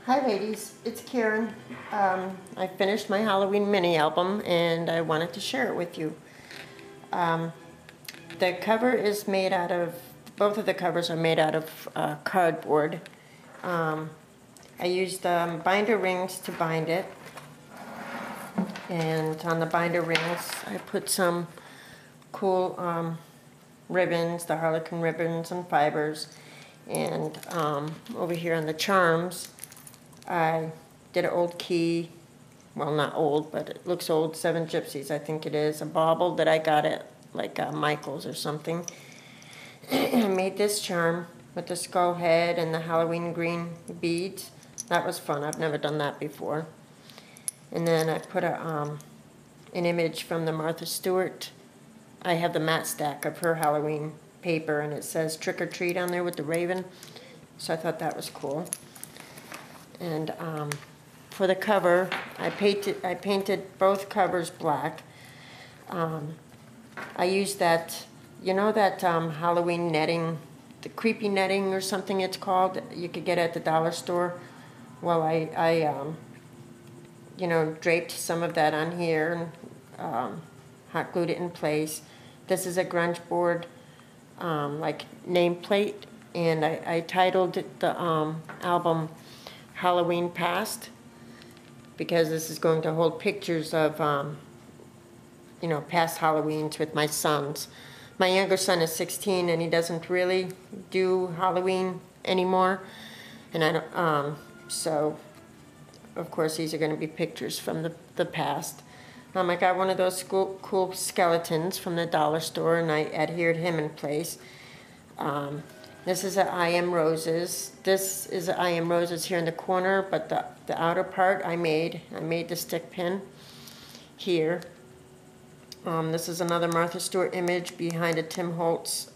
Hi ladies, it's Karen. I finished my Halloween mini album and I wanted to share it with you. The cover is made out of, both of the covers are made out of cardboard. I used binder rings to bind it, and on the binder rings I put some cool ribbons, the Harlequin ribbons and fibers, and over here on the charms I did an old key, well not old, but it looks old, Seven Gypsies I think it is, a bauble that I got at like Michael's or something. I made this charm with the skull head and the Halloween green beads. That was fun, I've never done that before. And then I put an image from the Martha Stewart. I have the matte stack of her Halloween paper and it says trick or treat on there with the raven. So I thought that was cool. And for the cover, I painted both covers black. I used that, you know that Halloween netting, the creepy netting or something it's called, you could get at the dollar store. Well, I you know, draped some of that on here and hot glued it in place. This is a grunge board, like nameplate, and I titled the album Halloween Past, because this is going to hold pictures of you know, past Halloweens with my sons. My younger son is 16 and he doesn't really do Halloween anymore, and I don't, so of course these are going to be pictures from the past. I got one of those cool skeletons from the dollar store and I adhered him in place. This is an I Am Roses. This is an I Am Roses here in the corner, but the outer part I made the stick pin here. This is another Martha Stewart image behind a Tim Holtz,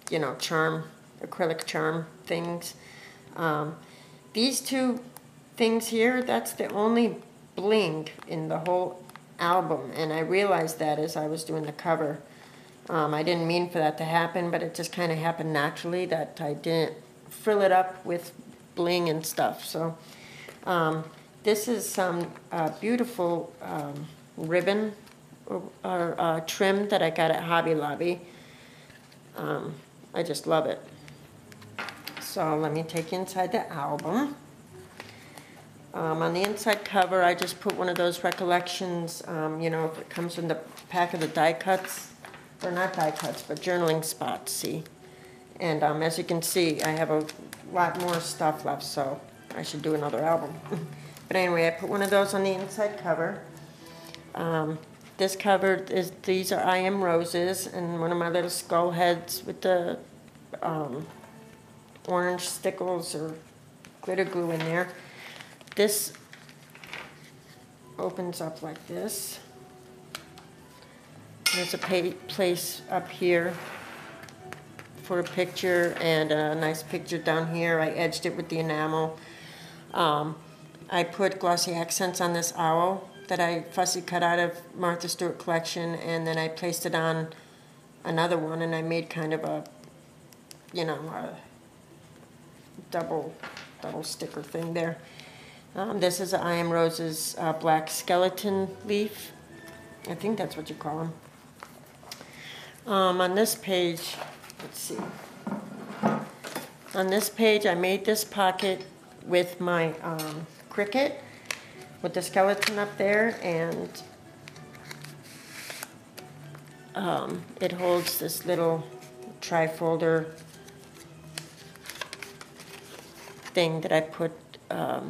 you know, charm, acrylic charm things. These two things here, that's the only bling in the whole album, and I realized that as I was doing the cover. I didn't mean for that to happen, but it just kind of happened naturally that I didn't frill it up with bling and stuff. So this is some beautiful ribbon or trim that I got at Hobby Lobby. I just love it. So let me take you inside the album. On the inside cover, I just put one of those recollections, you know, it comes in the pack of the die cuts, or not die cuts, but journaling spots, see? And as you can see, I have a lot more stuff left, so I should do another album. But anyway, I put one of those on the inside cover. This cover is, these are I Am Roses, and one of my little skull heads with the orange stickles or glitter glue in there. This opens up like this. There's a place up here for a picture and a nice picture down here. I edged it with the enamel. I put glossy accents on this owl that I fussy cut out of Martha Stewart collection, and then I placed it on another one, and I made kind of a, you know, a double sticker thing there. This is I Am Roses black skeleton leaf. I think that's what you call them. On this page, let's see. On this page, I made this pocket with my Cricut, with the skeleton up there, and it holds this little trifolder thing that I put a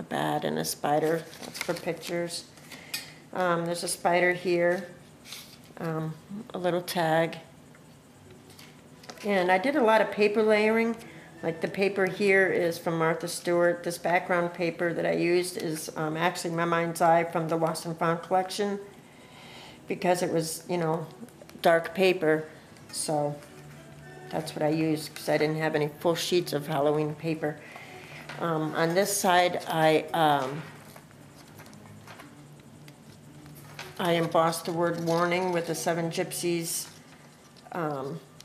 bat and a spider. That's for pictures. There's a spider here, a little tag. And I did a lot of paper layering. Like the paper here is from Martha Stewart. This background paper that I used is actually my mind's eye from the Lost and Found collection, because it was, you know, dark paper. So that's what I used, because I didn't have any full sheets of Halloween paper. On this side, I embossed the word warning with the Seven Gypsies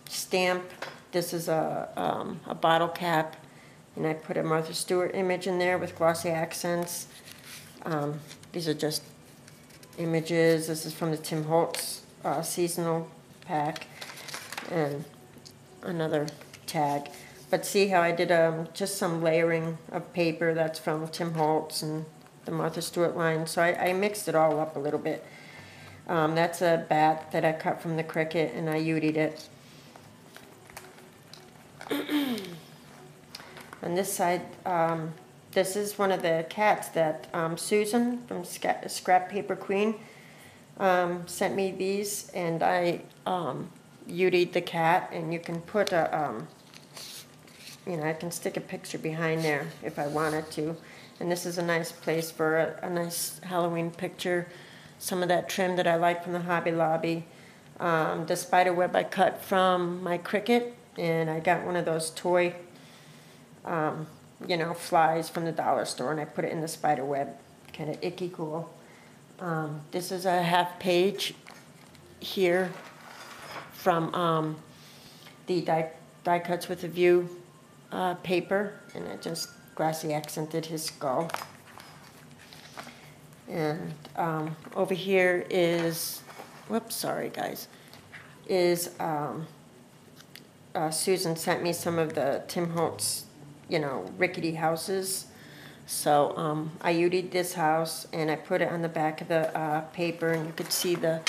stamp. this is a bottle cap, and I put a Martha Stewart image in there with glossy accents. These are just images. This is from the Tim Holtz seasonal pack, and another tag. But see how I did just some layering of paper. That's from Tim Holtz and the Martha Stewart line. So I mixed it all up a little bit. That's a bat that I cut from the Cricut, and I UD'd it. On this side, this is one of the cats that Susan from Scrap Paper Queen sent me these, and I UD'd the cat, and you can put a, I can stick a picture behind there if I wanted to. And this is a nice place for a nice Halloween picture. Some of that trim that I like from the Hobby Lobby. The spider web I cut from my Cricut, and I got one of those toy, flies from the dollar store, and I put it in the spider web. Kind of icky cool. This is a half page here from the die cuts with a view paper, and I just grassy accented his skull. And over here is, whoops, sorry guys, is Susan sent me some of the Tim Holtz, rickety houses. So I UD'd this house, and I put it on the back of the paper, and you could see the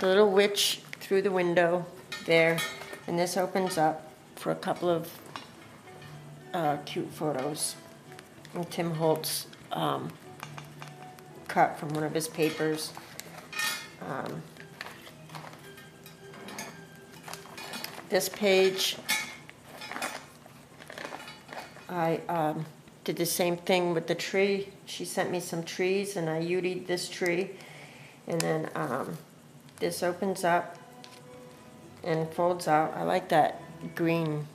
little witch through the window there. And this opens up for a couple of cute photos. And Tim Holtz cut from one of his papers. This page, I did the same thing with the tree. She sent me some trees, and I UD'd this tree. And then this opens up and folds out. I like that green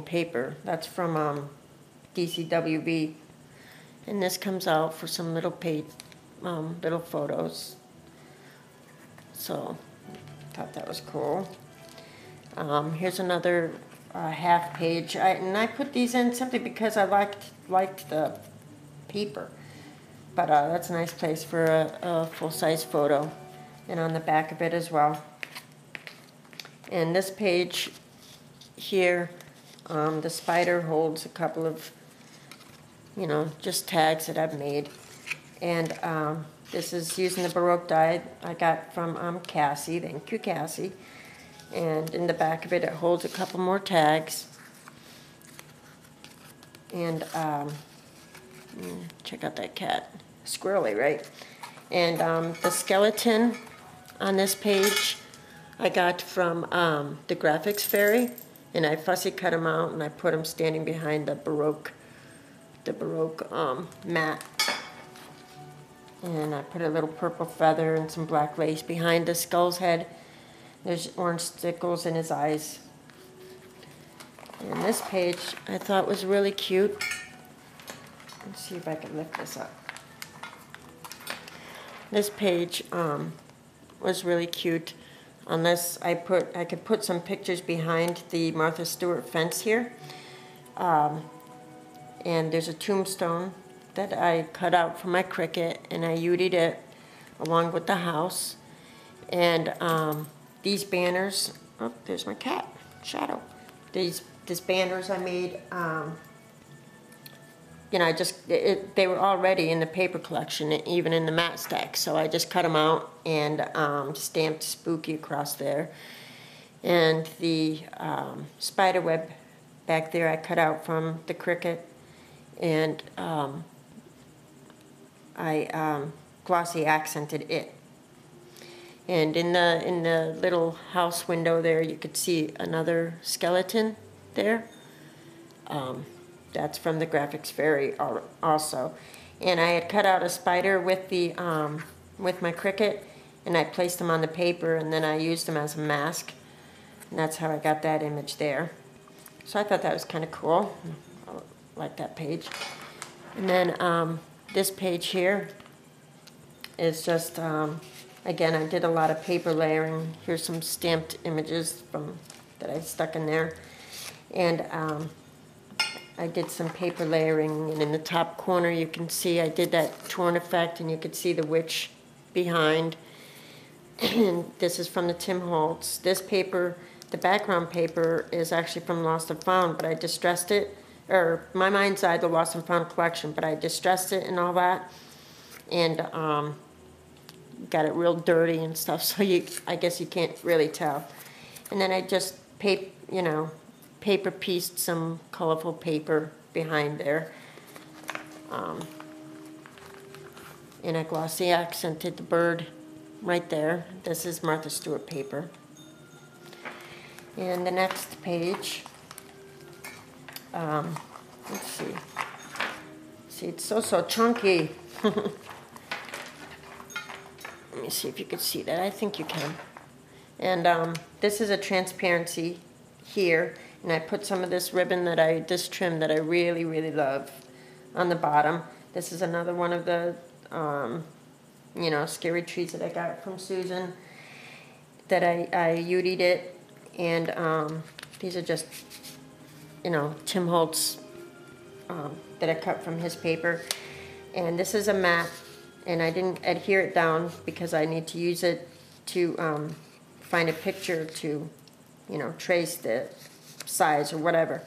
paper. That's from DCWV. And this comes out for some little little photos. So thought that was cool. Here's another half page. And I put these in simply because I liked the paper. But that's a nice place for a full-size photo. And on the back of it as well. And this page here, the spider holds a couple of, just tags that I've made. And this is using the Baroque die I got from Cassie. Thank you, Cassie. And in the back of it, it holds a couple more tags. And check out that cat. Squirrely, right? And the skeleton on this page I got from the Graphics Fairy. And I fussy cut them out, and I put them standing behind the Baroque mat. And I put a little purple feather and some black lace behind the skull's head. There's orange stickles in his eyes. And this page I thought was really cute. Let's see if I can lift this up. This page was really cute. Unless I could put some pictures behind the Martha Stewart fence here. And there's a tombstone that I cut out from my Cricut, and I UD'd it along with the house. And these banners, oh, there's my cat, Shadow. These banners I made, they were already in the paper collection, even in the mat stack. So I just cut them out and stamped Spooky across there. And the spider web back there I cut out from the Cricut, and I glossy accented it. And in the little house window there, you could see another skeleton there. That's from the Graphics Fairy also. And I had cut out a spider with the with my Cricut, and I placed them on the paper, and then I used them as a mask. And that's how I got that image there. So I thought that was kind of cool. I like that page. And then this page here is just, again, I did a lot of paper layering. Here's some stamped images that I stuck in there. And I did some paper layering, and in the top corner you can see I did that torn effect, and you can see the witch behind. And this is from the Tim Holtz. This paper, the background paper, is actually from Lost and Found, but I distressed it, or My Mind's Eye, the Lost and Found collection, but I distressed it and all that, and got it real dirty and stuff, so I guess you can't really tell. And then I just paper pieced some colorful paper behind there, and I glossy accented the bird right there. This is Martha Stewart paper. And the next page, let's see. See, it's so chunky. Let me see if you could see that. I think you can. And this is a transparency here, and I put some of this ribbon this trim that I really, really love on the bottom. This is another one of the scary trees that I got from Susan, that I UD'd it, and these are just, Tim Holtz that I cut from his paper. And this is a mat, and I didn't adhere it down because I need to use it to find a picture to, trace the size or whatever.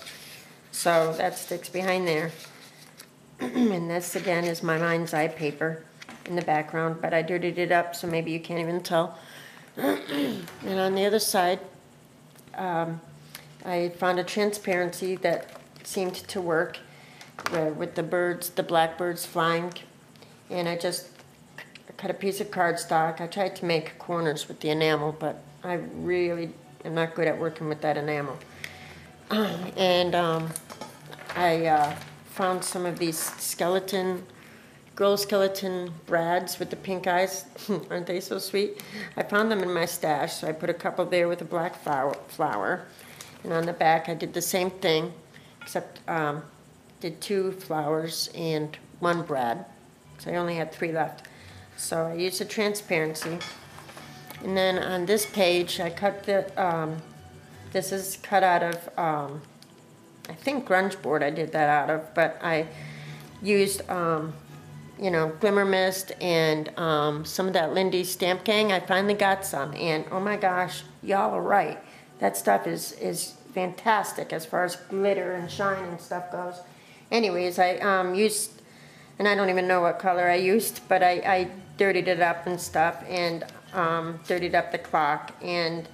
So that sticks behind there. And this again is My Mind's Eye paper in the background, but I dirtied it up so maybe you can't even tell. And on the other side, I found a transparency that seemed to work with the blackbirds flying, and I just cut a piece of cardstock. I tried to make corners with the enamel, but I really am not good at working with that enamel. And I found some of these girl skeleton brads with the pink eyes. Aren't they so sweet? I found them in my stash, so I put a couple there with a black flower. And on the back I did the same thing, except did 2 flowers and 1 brad, so I only had 3 left. So I used a transparency. And then on this page I cut this is cut out of I think grunge board I did that out of, but I used Glimmer Mist and some of that Lindy Stamp Gang. I finally got some, and oh my gosh, y'all are right. That stuff is fantastic as far as glitter and shine and stuff goes. Anyways, I used, and I don't even know what color I used, but I dirtied it up and stuff, and dirtied up the clock and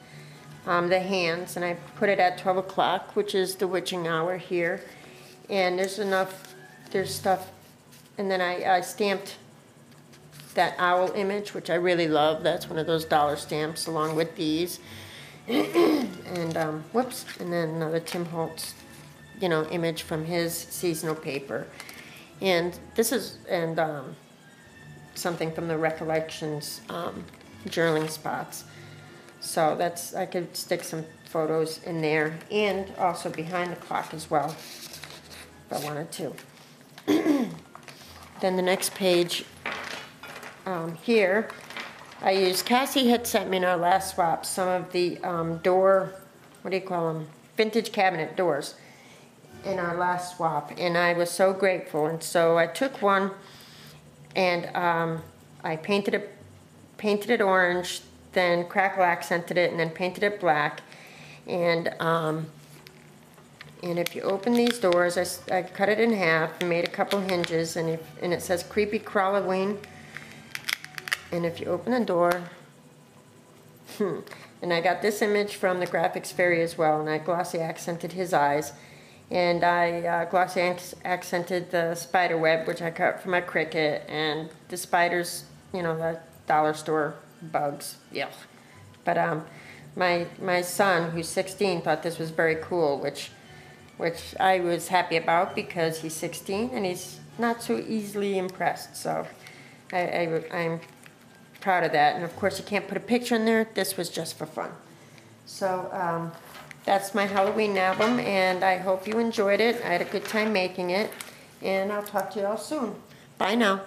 the hands, and I put it at 12 o'clock, which is the witching hour here. And there's stuff, and then I stamped that owl image, which I really love. That's one of those dollar stamps along with these. And whoops, and then another Tim Holtz, image from his seasonal paper. And this is, something from the Recollections journaling spots. So I could stick some photos in there, and also behind the clock as well, if I wanted to. Then the next page here, I used, Cassie had sent me in our last swap some of the door, what do you call them, vintage cabinet doors in our last swap, and I was so grateful. And so I took one, and I painted it orange, then crackle accented it, and then painted it black. And if you open these doors, I cut it in half and made a couple hinges, and it says Creepy Crawloween. And if you open the door, and I got this image from the Graphics Fairy as well, and I glossy accented his eyes, and I glossy accented the spider web, which I cut from my Cricut, and the spiders, the dollar store bugs, yeah. But my son, who's 16, thought this was very cool, which I was happy about because he's 16 and he's not so easily impressed. So I'm proud of that. And of course, you can't put a picture in there. This was just for fun. So that's my Halloween album, and I hope you enjoyed it. I had a good time making it, and I'll talk to you all soon. Bye now.